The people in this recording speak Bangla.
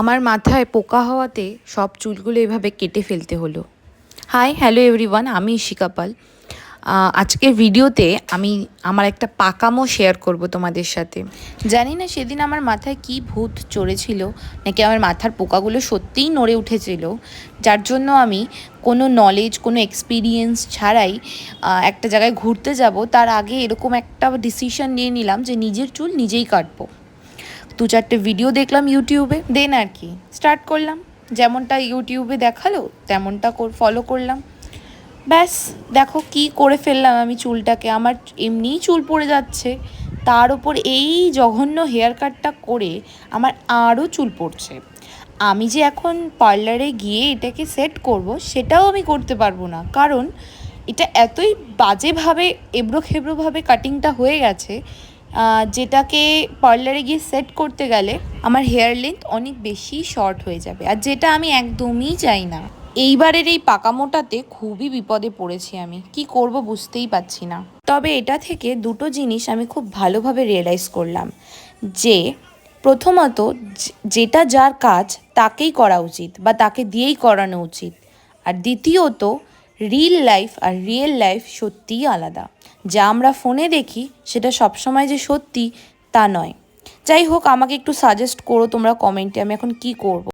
আমার মাথায় পোকা হওয়াতে সব চুলগুলো এভাবে কেটে ফেলতে হলো। হাই হ্যালো এভরিওয়ান, আমি ইশিকা পাল। আজকের ভিডিওতে আমি আমার একটা পাকামো শেয়ার করব তোমাদের সাথে। জানি না সেদিন আমার মাথায় কি ভূত চড়েছিল, নাকি আমার মাথার পোকাগুলো সত্যিই নড়ে উঠেছিল, যার জন্য আমি কোনো নলেজ কোনো এক্সপিরিয়েন্স ছাড়াই একটা জায়গায় ঘুরতে যাব তার আগে এরকম একটা ডিসিশন নিয়ে নিলাম যে নিজের চুল নিজেই কাটবো। 2-4টে ভিডিও দেখলাম ইউটিউবে, দেন আর কি স্টার্ট করলাম। যেমনটা ইউটিউবে দেখালো তেমনটা ফলো করলাম। ব্যাস দেখো কি করে ফেললাম আমি চুলটাকে। আমার এমনিই চুল পড়ে যাচ্ছে, তার ওপর এই জঘন্য হেয়ার কাটটা করে আমার আরও চুল পড়ছে। আমি যে এখন পার্লারে গিয়ে এটাকে সেট করব সেটাও আমি করতে পারবো না, কারণ এটা এতই বাজেভাবে এবড়ো খেবড়োভাবে কাটিংটা হয়ে গেছে, যেটাকে পার্লারে গিয়ে সেট করতে গেলে আমার হেয়ার লেন্থ অনেক বেশি শর্ট হয়ে যাবে, আর যেটা আমি একদমই চাই না। এইবারের এই পাকামোটাতে খুবই বিপদে পড়েছি, আমি কি করব বুঝতেই পারছি না। তবে এটা থেকে দুটো জিনিস আমি খুব ভালোভাবে রিয়েলাইজ করলাম যে প্রথমত যেটা যার কাজ তাকেই করা উচিত বা তাকে দিয়েই করানো উচিত, আর দ্বিতীয়ত রিয়েল লাইফ সত্যিই আলাদা। যা আমরা ফোনে দেখি সেটা সবসময় যে সত্যি তা নয়। যাই হোক, আমাকে একটু সাজেস্ট করো তোমরা কমেন্টে, আমি এখন কি করব।